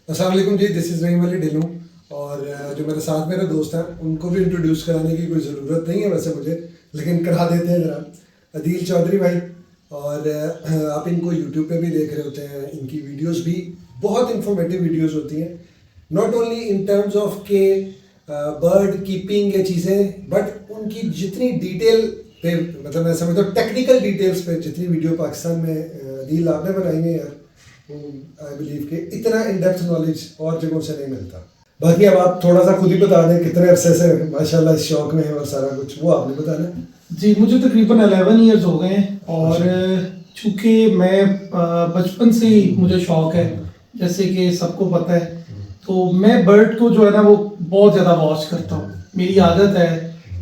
अस्सलाम वालेकुम जी, this is रहीम अली ढिल्लों। और जो मेरे साथ मेरे दोस्त हैं उनको भी इंट्रोड्यूस कराने की कोई ज़रूरत नहीं है वैसे मुझे, लेकिन करा देते हैं जरा। अदील चौधरी भाई, और आप इनको यूट्यूब पे भी देख रहे होते हैं। इनकी वीडियोस भी बहुत इंफॉर्मेटिव वीडियोस होती हैं, not only in terms of के बर्ड कीपिंग या चीज़ें, बट उनकी जितनी डिटेल पे, मतलब मैं समझता हूँ टेक्निकल डिटेल्स पे जितनी वीडियो पाकिस्तान में अदील आपने बनाई है यार, आई बिलीव के इतना इन डेप्थ नॉलेज और जगहों से नहीं मिलता। बाकी अब आप थोड़ा सा खुद ही बता दें कितने अरसे से माशाल्लाह इस शौक में है और सारा कुछ वो आपने बताना। जी, मुझे तकरीबन 11 इयर्स हो गए हैं। और चूँकि मैं बचपन से ही मुझे शौक है, जैसे कि सबको पता है, तो मैं बर्ड को जो है ना वो बहुत ज़्यादा वॉच करता हूँ। मेरी आदत है,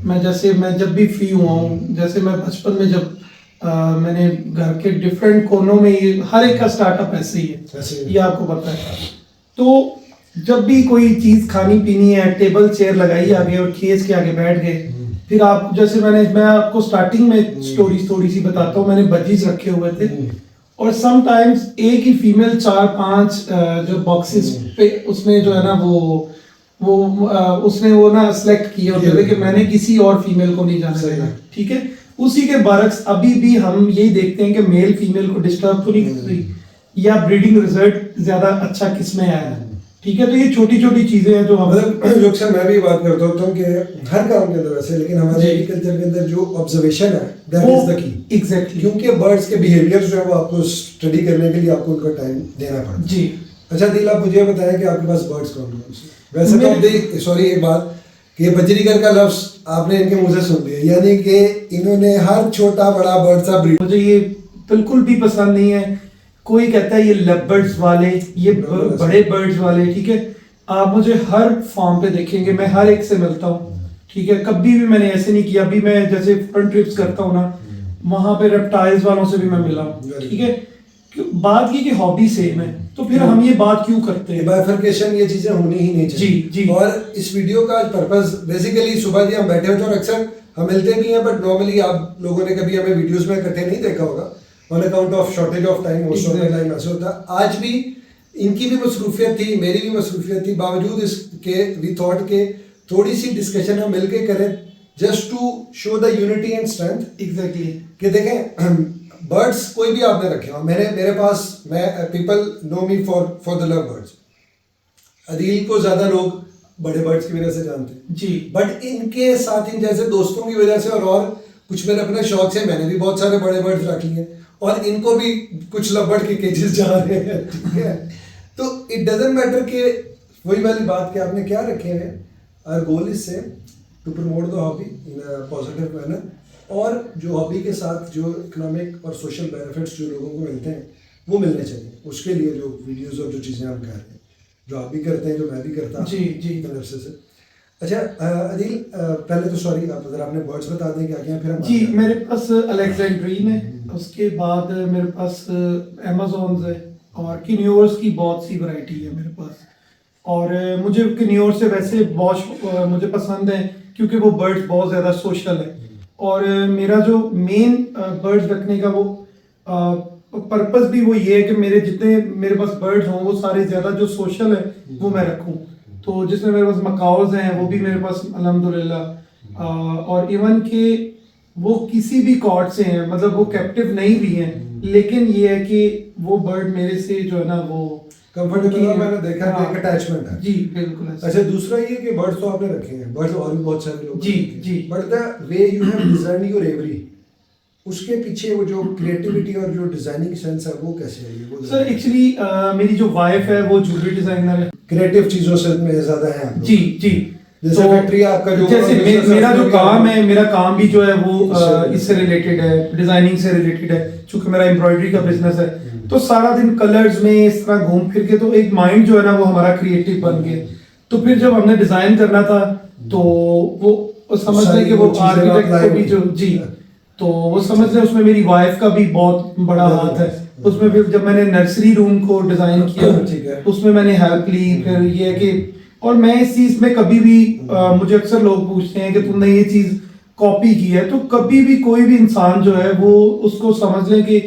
मैं जब भी फ्री हुआ हूँ, जैसे मैं बचपन में जब मैंने घर के डिफरेंट कोनों में, ये हर एक का स्टार्टअप ऐसे ही है, ये आपको पता है। तो जब भी कोई चीज़ खानी पीनी है, टेबल चेयर लगाई आगे और खेस के आगे बैठ गए। फिर आप जैसे मैं आपको स्टार्टिंग में स्टोरी थोड़ी सी बताता हूँ। मैंने बजीज रखे हुए थे और समटाइम्स एक ही फीमेल 4-5 जो बॉक्सेस पे उसने जो है ना उसने वो ना सेलेक्ट किए होते थे कि मैंने किसी और फीमेल को नहीं जाने देना, ठीक है। उसी के बरक्स अभी भी हम यही देखते हैं कि मेल फीमेल को डिस्टर्ब तो नहीं कर रही या ब्रीडिंग रिजल्ट ज्यादा अच्छा किस में आया है, ठीक है। तो ये छोटी छोटी चीजें हैं जो मतलब जो अक्सर मैं भी बात करता हूँ कि हर काम के अंदर वैसे, लेकिन हमारे एग्रीकल्चर के अंदर जो ऑब्जर्वेशन है that is the key. Exactly, क्योंकि बर्ड्स के बिहेवियर जो है वो आपको स्टडी करने के लिए आपको उनका टाइम देना पड़ता है। जी। अच्छा दिल, आप मुझे बताएं कि आपके पास बर्ड्स कौन कौन से? वैसे तो देख सॉरी एक बात कि बजरीगर का लफ्ज आपने इनके मुंह से सुन लिया, यानी कि इन्होंने हर छोटा बड़ा बर्ड सा ब्रीड। मुझे ये बिल्कुल भी पसंद नहीं है। कोई कहता है ये लवबर्ड्स वाले, ये बड़े बर्ड्स वाले, ठीक है। आप मुझे हर फार्म पे देखेंगे, मैं हर एक से मिलता हूँ, ठीक है। कभी भी मैंने ऐसे नहीं किया। अभी मैं जैसे फॉरेन ट्रिप्स करता हूँ ना, वहां पे रेप्टाइल्स वालों से भी मैं मिला हूँ, ठीक है। बात की कि हॉबी सेम है, तो फिर हम ये बात क्यों करते हैं? बाइफरकेशन, ये चीजें होनी ही नहीं चाहिए। जी जी। और इस वीडियो का पर्पस बेसिकली, सुबह जी हम बैठे होते हैं और अक्सर हम मिलते भी हैं, बट नॉर्मली आप लोगों ने कभी हमें वीडियोस में इकट्ठे नहीं देखा होगा on account of shortage of time. Most of the time ऐसे होता है। आज भी इनकी भी मसरूफियत थी, मेरी भी मसरूफियत थी, बावजूद इसके वी थॉट के थोड़ी सी डिस्कशन हम मिलके करें, just to show the unity and strength. Exactly. कि देखें बर्ड्स कोई भी आपने रखे हो, मेरे पास, मैं people know me for the love birds. Adeel को ज्यादा लोग बड़े बर्ड्स की वजह से जानते हैं जी, बट इनके साथ इन जैसे दोस्तों की वजह से और कुछ मेरे अपने शौक से मैंने भी बहुत सारे बड़े बर्ड्स रख लिए और इनको भी कुछ लव बर्ड के केजेस जा रहे हैं, ठीक है। तो इट डजंट मैटर कि वही वाली बात कि आपने क्या रखे हैं। Our goal is same, to promote the hobby in a positive manner, और जो हॉबी के साथ जो इकोनॉमिक और सोशल बेनिफिट्स जो लोगों को मिलते हैं वो मिलने चाहिए। उसके लिए जो वीडियोस और जो चीज़ें हम कर रहे हैं, जो आप भी करते हैं, जो मैं भी करता हूँ जी जी। अरसे से। अच्छा अदील, पहले तो सॉरी आप अगर आपने बर्ड्स बता दें क्या क्या, फिर हम जी। मेरे पास अलेक्जेंड्रीन है, उसके बाद मेरे पास अमेज़ॉन्स है और किन्योर्स की बहुत सी वैरायटी है मेरे पास। और मुझे किन्योर से वैसे बहुत मुझे पसंद है क्योंकि वो बर्ड्स बहुत ज़्यादा सोशल है। और मेरा जो मेन बर्ड्स रखने का वो पर्पस भी वो ये है कि मेरे जितने मेरे पास बर्ड्स हों वो सारे ज़्यादा जो सोशल है वो मैं रखूं। तो जिसमें मेरे पास मकाउज हैं वो भी मेरे पास अल्हम्दुलिल्लाह, और इवन के वो किसी भी कॉर्ड से हैं, मतलब वो कैप्टिव नहीं भी हैं, लेकिन ये है कि वो बर्ड मेरे से जो है ना वो कंफर्टेबल है। मैंने देखा है एक अटैचमेंट है। जी बिल्कुल। अच्छा दूसरा ये कि बर्ड्स तो आपने रखे हैं, बर्ड्स और भी बहुत सारे लोग जी जी। But the way you have design your every, उसके पीछे वो जो क्रिएटिविटी और जो डिजाइनिंग सेंस है वो कैसे है? वो सर एक्चुअली मेरी जो वाइफ है वो ज्वेलरी डिजाइनर है, क्रिएटिव चीजों से में ज्यादा है आप लोग। जी जी। जैसे तो फैक्ट्री आपका जो जैसे मेरा जो काम है, मेरा काम भी जो है वो इससे रिलेटेड है, डिजाइनिंग से रिलेटेड है। चूंकि मेरा एम्ब्रॉयडरी का बिजनेस है तो सारा दिन कलर्स में इस तरह घूम फिर के तो एक माइंड जो है ना वो हमारा क्रिएटिव बन गया। तो फिर जब हमने डिजाइन करना था तो वो समझ लें कि वो आर्किटेक्ट को भी जो जी, तो वो समझ लें उसमें मेरी वाइफ का भी बहुत बड़ा हाथ है उसमें। फिर जब मैंने नर्सरी रूम को डिजाइन किया उसमें मैंने हेल्प ली। फिर ये है कि और मैं इस चीज में कभी भी मुझे अक्सर लोग पूछते हैं कि तुमने ये चीज कॉपी की है, तो कभी भी कोई भी इंसान जो है वो उसको समझ लें कि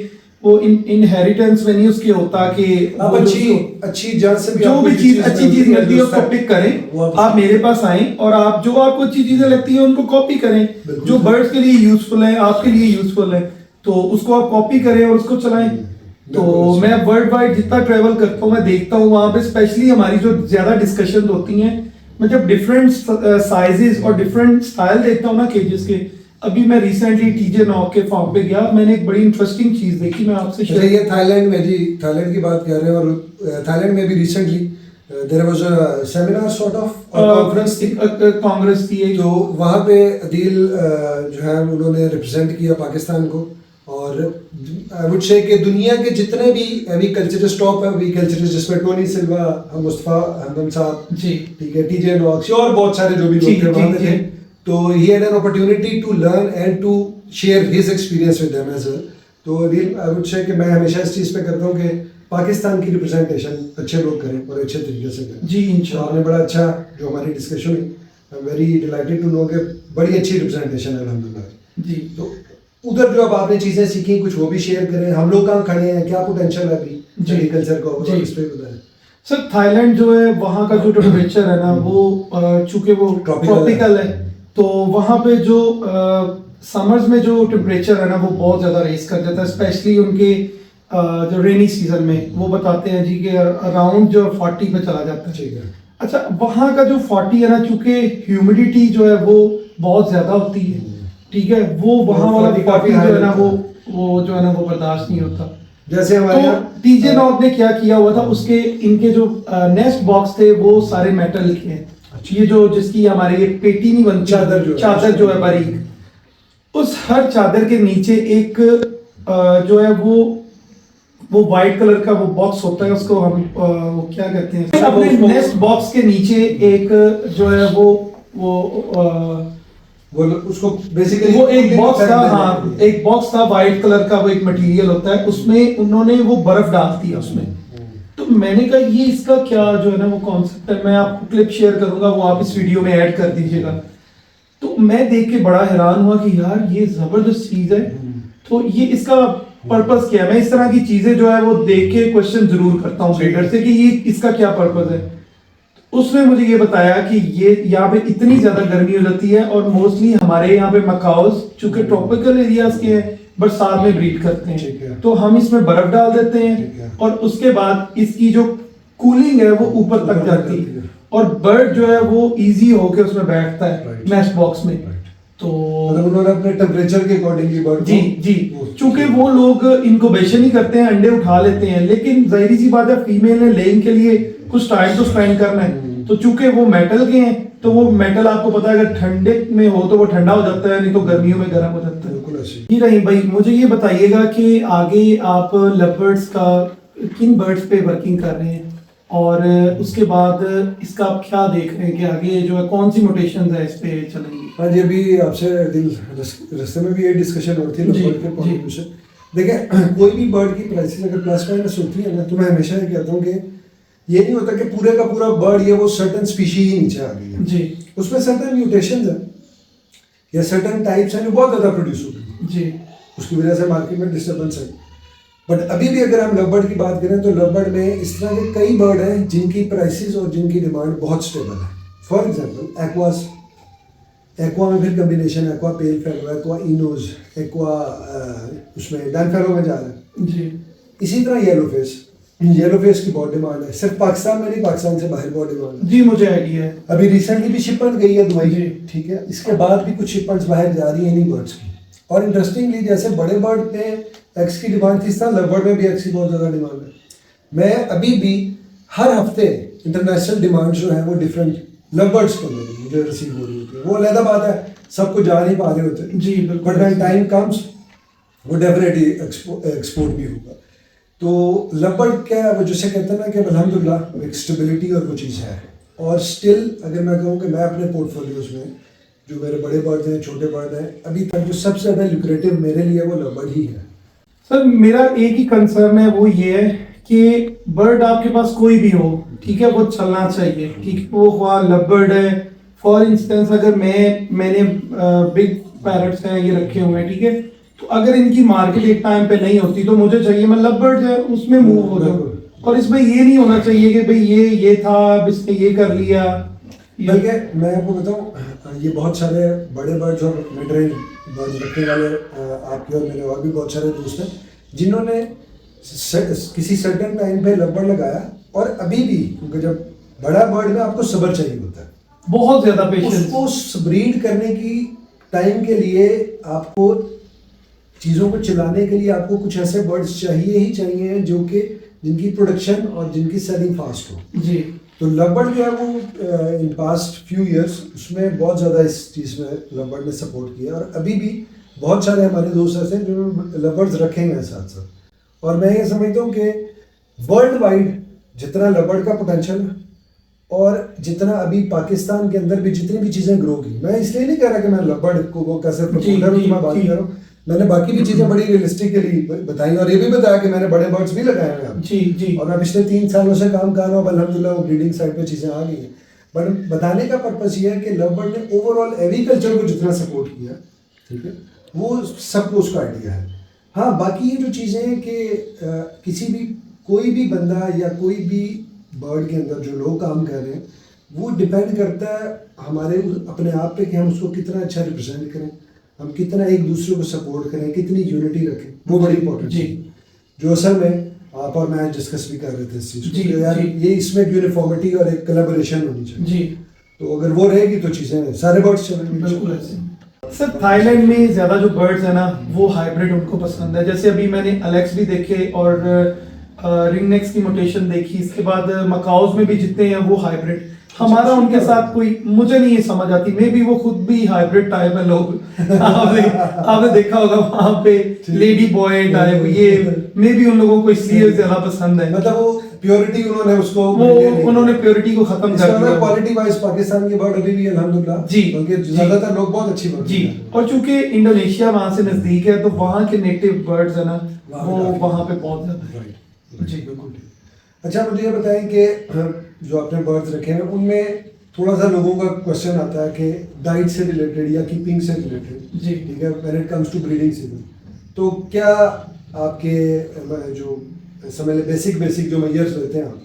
वो इनहेरिटेंस में नहीं उसके होता कि आप अच्छी जड़ से भी जो आपको भी चीज अच्छी चीज लगती है उसको वो पिक करें, आप आप मेरे पास आए और आप जो आपको अच्छी चीजें लगती है उनको कॉपी करें। बिल्कुल। जो बर्ड्स के लिए यूजफुल है आपके लिए यूजफुल है तो उसको आप कॉपी करें और उसको चलाएं। तो बिल्कुल। मैं वर्ल्ड वाइड जितना ट्रेवल करता हूँ मैं देखता हूँ वहां पे स्पेशली हमारी जो ज्यादा डिस्कशन होती हैं, मैं जब डिफरेंट साइजेस और डिफरेंट स्टाइल देखता हूँ ना केजेस के। अभी मैं रिसेंटली टीजे नॉक के फार्म पे गया, मैंने एक बड़ी इंटरेस्टिंग चीज देखी, मैं आपसे अच्छा, ये थाईलैंड में जी, थाईलैंड की बात कर रहे हैं और थाईलैंड में भी recently there was a seminar sort of conference थी, कांग्रेस थी एक। तो वहाँ पे अदील जो है उन्होंने रिप्रेजेंट किया पाकिस्तान को। और आई वुड से कि दुनिया के जितने भी अभी कल्चरिस्ट टॉप है, अभी कल्चरिस्ट जिसमें टोनी सिल्वा, मुस्तफा हमदम साहब जी ठीक है, टीजे नॉक्स और बहुत सारे जो भी जी, लोग थे वहाँ पे जी, थे। जी। तो he had an opportunity to learn and to share his experience with them as well. तो अदील आई वुड से कि मैं हमेशा इस चीज़ पे करता हूँ कि पाकिस्तान की रिप्रेजेंटेशन अच्छे लोग करें और अच्छे तरीके से करें। जी तो इंशाल्लाह। आपने बड़ा अच्छा जो हमारी डिस्कशन हुई, I am very delighted to know कि बड़ी अच्छी रिप्रेजेंटेशन है अल्हम्दुलिल्लाह। जी तो उधर जो अब आपने चीजें सीखी कुछ वो भी शेयर करें, हम लोग कहाँ खड़े हैं, क्या पोटेंशियल है अभी जी। एग्रीकल्चर का, जी। इस पे बताएं। सर थाईलैंड जो है वहाँ का जो टेम्परेचर है ना वो चूंकि वो Tropical ट्रॉपिकल है तो वहाँ पे जो समर्स में जो टेम्परेचर है ना वो बहुत ज़्यादा रेस कर जाता है, स्पेशली उनके जो रेनी सीजन में वो बताते हैं जी कि अराउंड जो 40 पे चला जाता है। ठीक है। अच्छा वहाँ का जो 40 है ना, चूंकि ह्यूमिडिटी जो है वो बहुत ज़्यादा होती है, ठीक है, वो वहाँ वाला 40 40 जो है ना होता वो जो है ना वो बर्दाश्त नहीं होता। जैसे हमारे तो यहाँ टीजे नॉक ने क्या किया हुआ था, उसके इनके जो नेस्ट बॉक्स थे वो सारे मेटल के हैं। ये जो जिसकी हमारी ये पेटी नहीं बनती, चादर जो है बारीक, उस हर चादर के नीचे एक जो है वो व्हाइट कलर का वो बॉक्स होता है, उसको हम वो क्या कहते हैं, अपने नेस्ट बॉक्स के नीचे एक जो है वो उसको बेसिकली वो एक बॉक्स था, हाँ एक बॉक्स था व्हाइट कलर का, वो एक मटेरियल होता है, उसमें उन्होंने वो बर्फ डाल दी उसमें। तो मैंने कहा ये इसका क्या जो है ना वो कॉन्सेप्ट है, मैं आपको क्लिप शेयर करूंगा, वो आप इस वीडियो में ऐड कर दीजिएगा। तो मैं देख के बड़ा हैरान हुआ कि यार ये जबरदस्त चीज है। तो ये इसका पर्पस क्या है, मैं इस तरह की चीजें जो है वो देख के क्वेश्चन जरूर करता हूँ ट्रेडर से कि ये इसका क्या पर्पस है। उसने मुझे ये बताया कि ये यहाँ पे इतनी ज्यादा गर्मी हो जाती है और मोस्टली हमारे यहाँ पे मकाउस चूंकि ट्रॉपिकल एरियाज के हैं बरसात में ब्रीड करते ठीक है। हैं, तो हम इसमें बर्फ डाल देते ठीक हैं है। और उसके बाद इसकी जो कूलिंग है वो ऊपर तक जाती है और बर्ड जो है वो इजी होके उसमें बैठता है Right. नेस्ट बॉक्स में। Right. तो मतलब उन्होंने अपने टेम्परेचर के अकॉर्डिंगली बर्ड जी जी, चूंकि वो लोग इनक्यूबेशन ही करते हैं, अंडे उठा लेते हैं, लेकिन जाहिर सी बात है फीमेल ने लेइंग के लिए कुछ टाइम तो स्पेंड करना है। तो चूंकि वो मेटल के हैं तो वो मेटल आपको पता है अगर ठंडे में हो तो वो ठंडा हो जाता है, नहीं तो गर्मियों में गर्म हो जाता है। बिल्कुल ऐसे। जी रहीम भाई, मुझे ये बताइएगा कि आगे आप लवबर्ड्स का किन बर्ड्स पे वर्किंग कर रहे हैं और उसके बाद इसका आप क्या देख रहे हैं कि आगे जो है कौन सी मोटेशन है इस पे चलेंगी। हाँ जी, अभी आपसे दिल रास्ते में भी ये डिस्कशन होती है जी, बर्ड के पॉइंट ऑफ व्यू से। देखिए कोई भी बर्ड की प्राइसेस अगर प्लस माइनस होती है ना, तो मैं हमेशा ये कहता हूँ कि ये नहीं होता कि पूरे का पूरा बर्ड ये वो सर्टेन स्पीशी ही नीचे आ गई है जी उसमें सर्टेन म्यूटेशंस है या सर्टेन टाइप्स हैं जो बहुत ज़्यादा प्रोड्यूस होती हैं, जी उसकी वजह से मार्केट में डिस्टर्बेंस है। बट अभी भी अगर हम लव बर्ड की बात करें तो लव बर्ड में इस तरह के कई बर्ड हैं जिनकी प्राइसेस और जिनकी डिमांड बहुत स्टेबल है। फॉर एग्जांपल एक्वास, एक्वा में फिर कम्बिनेशन एक्वा पेल फेलो, एक्वा इनोज, एक्वा उसमें डैन फेलो में जा रहा है। जी इसी तरह येलो फेस की बहुत डिमांड है, सिर्फ पाकिस्तान में नहीं, पाकिस्तान से बाहर बहुत डिमांड है। जी मुझे आइडिया है। अभी रिसेंटली भी शिपमेंट गई है दुबई, जी। ठीक है, इसके बाद भी कुछ शिपमेंट्स बाहर जा रही हैं इन्हीं बर्ड्स की। और इंटरेस्टिंगली जैसे बड़े बर्ड में एक्स की डिमांड थी, इस तरह लव बर्ड में भी एक्स की बहुत ज़्यादा डिमांड है। मैं अभी भी हर हफ्ते इंटरनेशनल डिमांड जो है वो डिफरेंट लव बर्ड्स को मुझे रिसीव हो रही होती है। वो अलग बात है, सबको जा नहीं पा रहे होते जी बिल्कुल। बट व्हेन टाइम कम्स वो डेफिनेटली एक्सपोर्ट भी होगा। तो लव क्या है, वो जैसे कहते हैं ना कि अल्हम्दुलिल्लाह एक स्टेबिलिटी और वो चीज़ है। और स्टिल अगर मैं कहूँ कि मैं अपने पोर्टफोलियोज में जो मेरे बड़े बर्ड हैं, छोटे बर्ड हैं, अभी तक जो सबसे ज़्यादा लुक्रेटिव मेरे लिए वो लव बर्ड ही है। सर मेरा एक ही कंसर्न है, वो ये है कि बर्ड आपके पास कोई भी हो, ठीक है, वो चलना चाहिए, ठीक, वो वहाँ लव बर्ड है। फॉर इंस्टेंस अगर मैंने बिग पैरट्स हैं ये रखे हुए हैं, ठीक है, तो अगर इनकी मार्केट एक टाइम पे नहीं होती तो मुझे चाहिए मैं लवबर्ड है उसमें मूव हो जाऊं, और इसमें ये नहीं होना चाहिए कि भाई ये था अब इसने ये कर लिया। बल्कि मैं आपको बताऊं, ये बहुत सारे बड़े बर्ड्स और मिड रेंज बर्ड्स रखने वाले आपके और मेरे और भी बहुत सारे दोस्त हैं जिन्होंने किसी सर्टेन टाइम पे लवबर्ड लगाया, और अभी भी, क्योंकि जब बड़ा बर्ड में आपको सब्र चाहिए होता है, बहुत ज्यादा पेशेंस, उसको ब्रीड करने की टाइम के लिए आपको चीज़ों को चलाने के लिए आपको कुछ ऐसे बर्ड्स चाहिए ही चाहिए जो कि जिनकी प्रोडक्शन और जिनकी सेलिंग फास्ट हो जी। तो लवबर्ड जो है वो इन पास्ट फ्यू इयर्स उसमें बहुत ज़्यादा इस चीज़ में लवबर्ड ने सपोर्ट किया, और अभी भी बहुत सारे हमारे दोस्त ऐसे हैं जो लवबर्ड्स रखे हुए हैं साथ साथ। और मैं ये समझता हूँ कि वर्ल्ड वाइड जितना लवबर्ड का पोटेंशियल और जितना अभी पाकिस्तान के अंदर भी जितनी भी चीज़ें ग्रो की, मैं इसलिए नहीं कह रहा कि मैं लवबर्ड को वो कैसे प्रमोटर हूँ, मैं बात कर रहा हूँ, मैंने बाकी भी चीज़ें बड़ी रियलिस्टिकली बताई और ये भी बताया कि मैंने बड़े बर्ड्स भी लगाए हुए हैं जी जी। और मैं पिछले 3 सालों से काम कर रहा हूँ, अल्हम्दुलिल्लाह वो ब्रीडिंग साइड पे चीज़ें आ गई हैं। बट बताने का पर्पस ये है कि लवबर्ड ने ओवरऑल एग्रीकल्चर को जितना सपोर्ट किया, ठीक है, वो सबको उसका आइडिया है। हाँ, बाकी ये जो चीज़ें हैं कि किसी भी कोई भी बंदा या कोई भी बर्ड के अंदर जो लोग काम कर रहे हैं वो डिपेंड करता है हमारे अपने आप पे कि हम उसको कितना अच्छा रिप्रेजेंट करें, हम कितना एक दूसरे को सपोर्ट करें, कितनी यूनिटी रखें, वो बड़ी इंपॉर्टेंट है जो असल में आप और मैं डिस्कस भी कर रहे थे इस चीज़ को, यार ये इसमें एक यूनिफॉर्मिटी और एक कोलैबोरेशन होनी चाहिए जी। तो अगर वो रहेगी तो चीज़ें सारे बर्ड्स चलेंगे। बिल्कुल ऐसे। सर थाईलैंड में ज़्यादा जो बर्ड्स है ना वो हाइब्रिड उनको पसंद है, जैसे अभी मैंने अलेक्स भी देखे और रिंगनेक्स की मोटेशन देखी, इसके बाद मकाउस में भी जितने हैं वो हाइब्रिड। हमारा उनके साथ कोई मुझे नहीं ये समझ आती, मे बी वो खुद भी हाइब्रिड टाइप है लोग आपने देखा होगा वहाँ पे लेडी बॉय टाइप, ये मे बी उन लोगों को इसलिए ज्यादा पसंद है, मतलब वो प्योरिटी उन्होंने उसको उन्होंने प्योरिटी को खत्म कर दिया। क्वालिटी वाइज पाकिस्तान के बर्ड अभी भी अल्हम्दुलिल्लाह जी, क्योंकि ज्यादातर लोग बहुत अच्छी बर्ड जी, और चूंकि इंडोनेशिया वहाँ से नजदीक है तो वहाँ के नेटिव बर्ड्स है ना वो वहाँ पे बहुत ज्यादा है। जी बिल्कुल। अच्छा, मुझे ये बताएं कि जो आपने बर्ड्स रखे हैं उनमें थोड़ा सा लोगों का क्वेश्चन आता है कि डाइट से रिलेटेड या कीपिंग से रिलेटेड, जी ठीक है, when it comes to breeding season, तो क्या आपके जो समझ लें बेसिक जो मेजर्स रहते हैं आप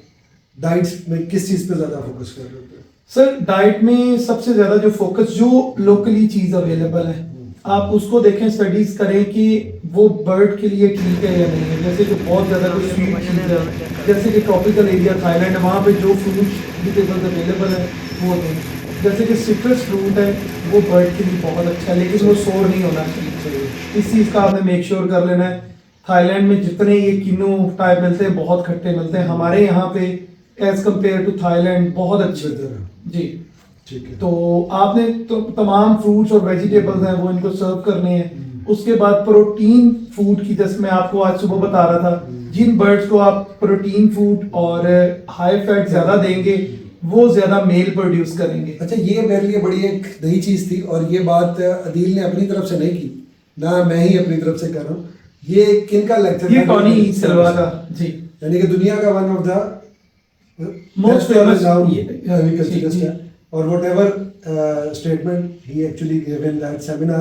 डाइट्स में किस चीज़ पे ज़्यादा फोकस कर रहे होते हैं? सर डाइट में सबसे ज़्यादा जो फोकस जो लोकली चीज़ अवेलेबल है आप उसको देखें, स्टडीज करें कि वो बर्ड के लिए ठीक है या नहीं है। जैसे जो बहुत ज़्यादा कोई स्वीट चीज़ है, जैसे कि ट्रॉपिकल एरिया थाईलैंड है वहाँ पे जो फ्रूट वेजिटेबल्स अवेलेबल है वो दें। जैसे कि सिट्रस फ्रूट है वो बर्ड के लिए बहुत अच्छा है लेकिन वो सोर नहीं होना चाहिए, इस चीज़ का आपने मेक श्योर कर लेना है। थाईलैंड में जितने ये किन्नू टाइप मिलते हैं बहुत खट्टे मिलते हैं, हमारे यहाँ पे एज कम्पेयर टू थाईलैंड बहुत अच्छे जी, ठीक है। तो आपने तो तमाम फ्रूट्स और वेजिटेबल्स हैं वो इनको सर्व करने हैं। उसके बाद प्रोटीन फूड की, जैसे मैं आपको आज सुबह बता रहा था, जिन बर्ड्स को आप प्रोटीन फूड और हाई फैट ज्यादा देंगे वो ज्यादा मेल प्रोड्यूस करेंगे। अच्छा, ये मेरे लिए बड़ी एक नई चीज़ थी और ये बात अदील ने अपनी तरफ से नहीं की ना, मैं ही अपनी तरफ से कर रहा हूँ। ये किन का लेक्चर? ये टॉनी सिल्वा का जी, यानी कि दुनिया का one of the most famous और whatever statement he actually gave in that seminar,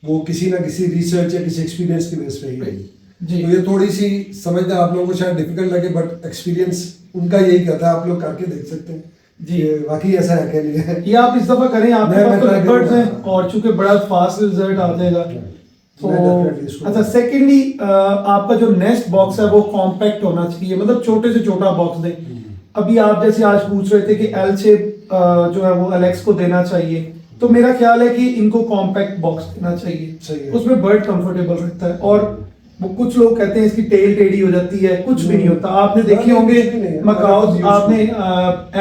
वो किसी ना किसी रिसर्च या किसी एक्सपीरियंस की बेस पे ही है। तो ये थोड़ी सी समझना आप लोगों को शायद डिफिकल्ट लगे बट एक्सपीरियंस उनका यही कहता है, आप लोग करके देख सकते हैं जी, वाकई ऐसा है क्या नहीं है। ये आप इस दफा करें, आपके पास तो बर्ड्स हैं और चूंकि बड़ा फास्ट रिजल्ट आ जाएगा। तो अच्छा, सेकेंडली आपका जो नेक्स्ट बॉक्स है वो कॉम्पैक्ट होना चाहिए, मतलब छोटे से छोटा बॉक्स दें। अभी आप जैसे आज पूछ रहे थे कि एल शेप जो है वो अलेक्स को देना चाहिए, तो मेरा ख्याल है कि इनको कॉम्पैक्ट बॉक्स देना चाहिए, उसमें बर्ड कंफर्टेबल रहता है। और वो कुछ लोग कहते हैं इसकी टेल टेढ़ी हो जाती है, कुछ भी नहीं होता। आपने देखे होंगे मकाओ, आपने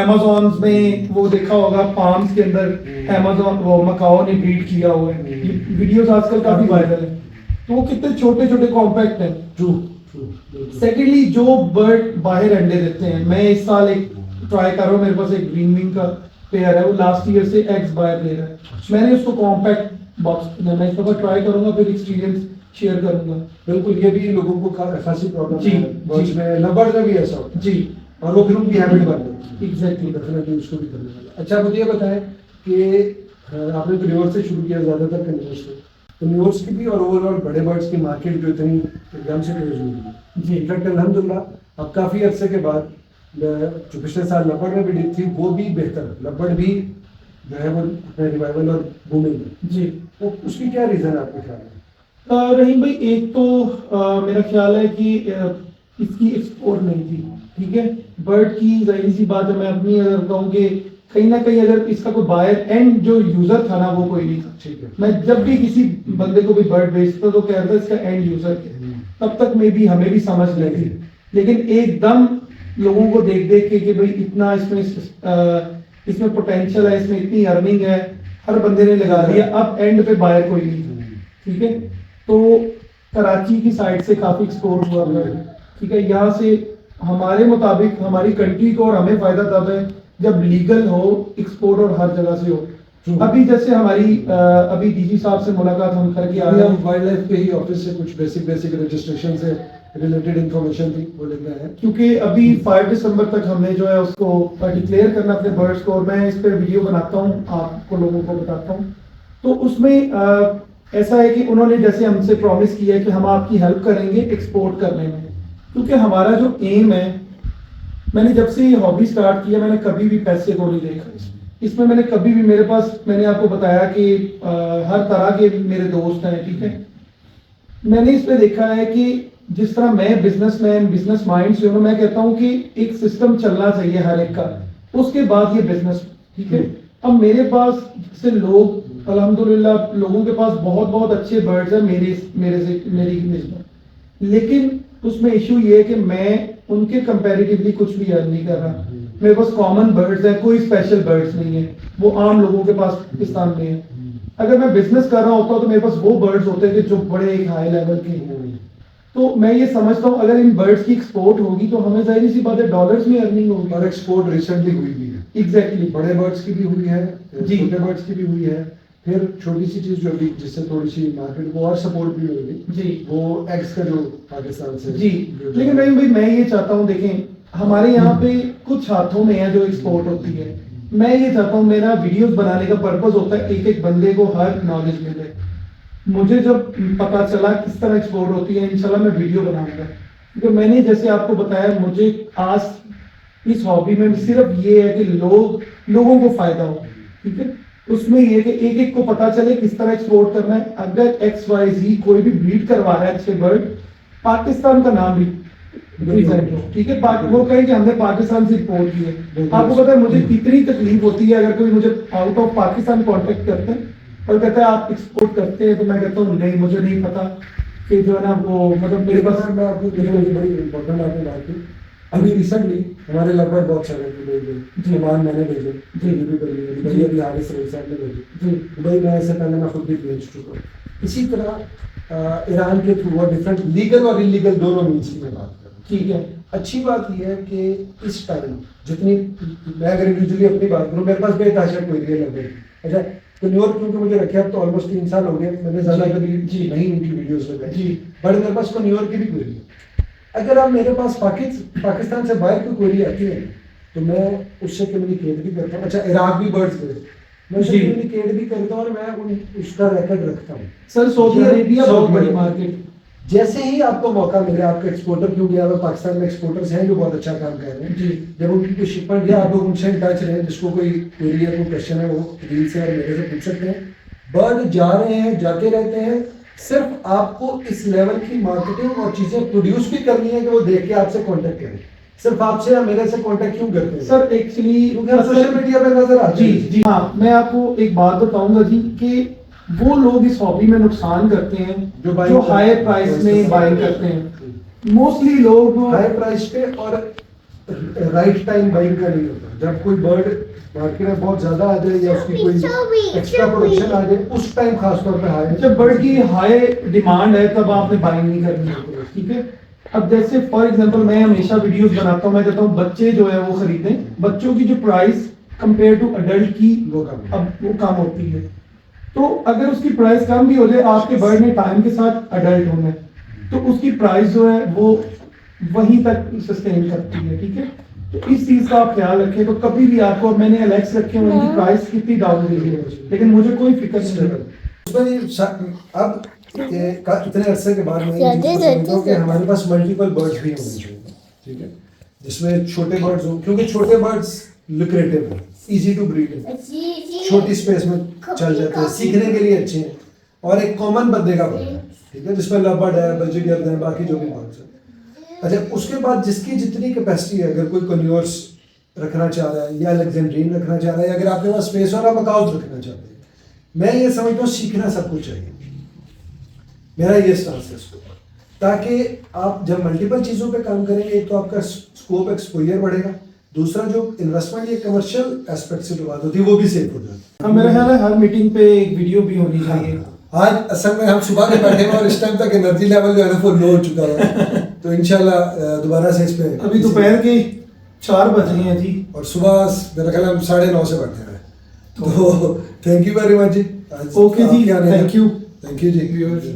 अमेज़न में वो देखा होगा पाम्स के अंदर अमेज़न वो मकाओ ने ब्रीड किया हुआ है, वीडियोस आजकल काफी वायरल है, तो वो कितने छोटे छोटे कॉम्पैक्ट हैं। ट्रू। सेकेंडली जो बर्ड बाहर अंडे देते हैं, मैं इस साल एक ट्राई कर रहा हूँ, मेरे पास एक ग्रीन विंग का पेयर है, वो लास्ट ईयर से एग्स बाहर दे रहा है, मैंने उसको कॉम्पैक्ट बॉक्स मैं इस दफा ट्राई करूंगा, फिर एक्सपीरियंस शेयर करूंगा। बिल्कुल, ये भी लोगों को खासी प्रॉब्लम जी, है बर्ड्स में, लवबर्ड में भी ऐसा होता है जी, और वो फिर उनकी हैबिट बन जाती है। एग्जैक्टली, डेफिनेटली उसको भी करने वाला। अच्छा, मुझे ये बताएं कि आपने तो रिवर्स से शुरू किया ज़्यादातर कन्वर्स से, न्यूज़ की भी और ओवरऑल बड़े बर्ड्स की मार्केट जो इतनी एकदम से तेज हुई है जी। इनफैक्ट अल्हम्दुलिल्लाह अब काफ़ी अरसे के बाद जो पिछले साल लबड़ में भी थी वो भी बेहतर, लबड़ भी जो है वो अपने रिवाइवल और बूमिंग में। जी। तो उसकी क्या रीज़न है आपके ख्याल में? रहीम भाई, एक तो मेरा ख्याल है कि इसकी एक्सपोर्ट नहीं थी, ठीक है। बर्ड की जाहिर सी बात है, मैं अपनी अगर कहूँ कि कहीं ना कहीं अगर इसका कोई बायर एंड जो यूजर था ना वो कोई नहीं था। ठीक है। मैं जब भी किसी बंदे को भी बर्ड बेचता तो कहता था इसका एंड यूजर क्या है, तब तक में भी हमें भी समझ नहीं थी। लेकिन एकदम लोगों को देख देख के कि भाई इतना इसमें पोटेंशियल है, इसमें इतनी अर्निंग है, हर बंदे ने लगा दिया। अब एंड पे बायर कोई नहीं था, ठीक है। तो कराची की साइड से काफी एक्सपोर्ट हुआ है, ठीक है। यहाँ से हमारे मुताबिक हमारी कंट्री को और हमें फायदा तब है जब लीगल हो एक्सपोर्ट और हर जगह से हो। अभी जैसे हमारी अभी डीजी साहब से मुलाकात हम करके आ रहे हैं, वाइल्ड लाइफ के ही ऑफिस से कुछ बेसिक रजिस्ट्रेशन से रिलेटेड इंफॉर्मेशन थी वो लेकर आए हैं, क्योंकि अभी 5 दिसंबर तक हमने जो है उसको डिक्लेयर करना अपने बर्ड्स को, और मैं इस पर वीडियो बनाता हूँ, आपको लोगों को बताता हूँ। तो उसमें ऐसा है कि उन्होंने जैसे हमसे प्रॉमिस किया है कि हम आपकी हेल्प करेंगे एक्सपोर्ट करने में, क्योंकि हमारा जो एम है, मैंने जब से ये हॉबी स्टार्ट किया मैंने कभी भी पैसे को नहीं देखा इसमें। मैंने कभी भी, मेरे पास, मैंने आपको बताया कि हर तरह के मेरे दोस्त हैं, ठीक है। मैंने इस पे देखा है कि जिस तरह मैं बिजनेसमैन बिजनेस माइंड से हूँ, मैं कहता हूँ कि एक सिस्टम चलना चाहिए हर एक का, उसके बाद ये बिजनेस, ठीक है। अब मेरे पास से लोग अल्हम्दुलिल्लाह लोगों के पास बहुत बहुत अच्छे बर्ड्स हैं मेरी निस्बत, लेकिन उसमें इशू ये है कि मैं उनके कंपैरेटिवली कुछ भी अर्न नहीं कर रहा। मेरे पास कॉमन बर्ड्स हैं, कोई स्पेशल बर्ड्स नहीं है, वो आम लोगों के पास पाकिस्तान में है। अगर मैं बिजनेस कर रहा होता तो मेरे पास वो बर्ड्स होते थे जो बड़े एक हाई लेवल के हैं। तो मैं ये समझता हूँ अगर इन बर्ड्स की एक्सपोर्ट होगी तो हमें जाहिर सी बात है डॉलर्स में अर्निंग होगी। और एक्सपोर्ट रिसेंटली हुई भी है। एग्जैक्टली। बड़े बर्ड्स की भी हुई है, जी। छोटे बर्ड्स की भी हुई है। फिर छोटी सी चीज जो अभी जिससे थोड़ी सी मार्केट को और सपोर्ट भी मिल गई जी, वो एग्स का जो पाकिस्तान से जी। लेकिन भाई मैं ये चाहता हूँ, देखें हमारे यहाँ पे कुछ हाथों में है जो एक्सपोर्ट होती है। मैं ये चाहता हूँ, मेरा वीडियोस बनाने का पर्पस होता है एक एक बंदे को हर नॉलेज मिले। मुझे जब पता चला किस तरह एक्सपोर्ट होती है, इंशाल्लाह मैं वीडियो बनाऊंगा, क्योंकि मैंने जैसे आपको बताया मुझे आज इस हॉबी में सिर्फ ये है कि लोगों को फायदा हो, ठीक है। उसमें ये कि एक एक को पता चले किस तरह एक्सपोर्ट करना है। अगर XYZ कोई भी ब्रीड करवा रहा है अच्छे बर्ड, पाकिस्तान का नाम भी रिप्रेजेंट हो, ठीक है। वो कहें कि हमने पाकिस्तान से रिपोर्ट की है। आपको पता है मुझे कितनी तकलीफ होती है अगर कोई मुझे आउट ऑफ पाकिस्तान कांटेक्ट करते हैं और कहता है आप एक्सपोर्ट करते हैं, तो मैं कहता हूँ नहीं, मुझे नहीं पता कि जो है ना वो, मतलब मेरे पास। मैं आपको बड़ी इंपॉर्टेंट आपने बात की। अभी रिसेंटली हमारे लगभग बहुत सारे भेजे, सामान मैंने भेजे, भी कर लिए, दुबई अभी हारिस रईस साहब ने भेजे, दुबई में ऐसे पहले मैं खुद भी भेज चुका हूँ। इसी तरह ईरान के थ्रू और डिफरेंट लीगल और इलीगल दोनों मीन्स की मैं बात कर रहा हूँ, ठीक है। अच्छी बात यह है कि इस टाइम जितनी, मैं अगर इंडिविजुअली अपनी बात करूँ, मेरे पास बेतहाशा कोई नहीं है। अच्छा, तो न्यूयॉर्क क्योंकि मुझे रखे अब तो ऑलमोस्ट 3 साल हो गए, मैंने ज्यादा कभी नहीं उनकी वीडियोस लगाई जी, बट मेरे पास को न्यूयॉर्क की भी क्वेरी है। अगर आप मेरे पास पाकिस्तान से बाहर की क्वेरी आती है तो मैं उससे कम्युनिकेट भी करता हूँ। अच्छा, इराक भी बर्ड्स गए, मैं उससे कम्युनिकेट भी करता हूँ और मैं उसका रिकॉर्ड रखता हूँ। सर सऊदी अरेबिया बहुत बड़ी मार्केट, जैसे ही आपको मौका मिले, आपका एक्सपोर्टर क्योंकि यहाँ पर पाकिस्तान में एक्सपोर्टर्स हैं जो बहुत अच्छा काम कर रहे हैं जी, जब उनकी कोई शिपमेंट या आप लोग उनसे इन टच रहे, जिसको कोई क्वेरी या कोई क्वेश्चन है वो रील से और मेरे से पूछ सकते हैं। बर्ड जा रहे हैं, जाते रहते हैं, सिर्फ आपको इस लेवल की मार्केटिंग और चीजें प्रोड्यूस भी करनी है कि वो देख के आपसे कांटेक्ट करें। सिर्फ आपसे या मेरे से कांटेक्ट क्यों करते हैं सर? एक्चुअली सोशल मीडिया पे नजर आते जी जी हाँ, मैं आपको एक बात बताऊंगा जी कि वो लोग इस हॉबी में नुकसान करते हैं जो हाई प्राइस में बाइंग करते हैं। मोस्टली लोग हाई प्राइस पे और राइट टाइम बाइंग का नहीं होता। जब कोई बर्ड मार्केट में बहुत ज्यादा आ जाए या उसकी कोई एक्स्ट्रा प्रोडक्शन आ जाए, उस टाइम खासतौर पे हाई, जब बर्ड की हाई डिमांड है तब आपने बाइंग नहीं करनी होती, ठीक है। अब जैसे फॉर एग्जांपल मैं हमेशा वीडियोस बनाता हूँ, मैं कहता हूँ बच्चे जो है वो खरीदें, बच्चों की जो प्राइस कंपेयर टू अडल्ट की वो कम होती है। तो अगर उसकी प्राइस कम भी हो जाए, आपके बर्ड ने टाइम के साथ अडल्ट होना है, तो उसकी प्राइस जो है वो वहीं तक सस्टेन करती है, ठीक है। तो इस चीज का आप ख्याल रखें। तो कभी भी आपको, मैंने एलेक्स रखे हुए, उनकी प्राइस कितनी डाउन गई है, लेकिन मुझे कोई फिक्र नहीं है। उसमें अब इतने अरसे के बाद मैं ये चीज़ समझता हूँ कि हमारे पास मल्टीपल बर्ड्स भी होने चाहिए, ठीक है, जिसमें छोटे बर्ड्स हों, क्योंकि छोटे बर्ड्स लुक्रेटिव हैं, इजी टू ब्रीड है, छोटी स्पेस में चल जाते हैं, सीखने के लिए अच्छे हैं, और एक कॉमन बंदे का बर्ड है, ठीक है, जिसमें लवबर्ड है, बल्जी गर्द है, बाकी जो भी बर्ड्स हैं। अच्छा, उसके बाद जिसकी जितनी कैपेसिटी है, अगर कोई कन्योर्स रखना चाह रहा है या अलेक्जेंड्रीन रखना चाह रहा है, अगर आपके पास स्पेस और आप अकाउंट रखना चाहते हैं, मैं ये समझता हूँ सीखना सब कुछ चाहिए, मेरा ये स्टांस है इसको, ताकि आप जब मल्टीपल चीज़ों पे काम करेंगे, एक तो आपका स्कोप एक्सपोजर बढ़ेगा, दूसरा जो इन्वेस्टमेंट ये कमर्शियल एस्पेक्ट से जो बात होती है वो भी सेफ हो जाती है। हाँ, मेरा ख्याल है हर मीटिंग पे एक वीडियो भी होनी चाहिए। आज असल में हम सुबह के बैठे हैं और इस टाइम तक एनर्जी लेवल जो है ना वो लो हो चुका है, तो इंशाल्लाह दोबारा से इस पे अभी दोपहर के 4 बज रही हैं जी, और सुबह मेरा ख्याल हम 9:30 से बैठे हैं, तो थैंक यू वेरी मच जी। ओके जी, थैंक यू जी।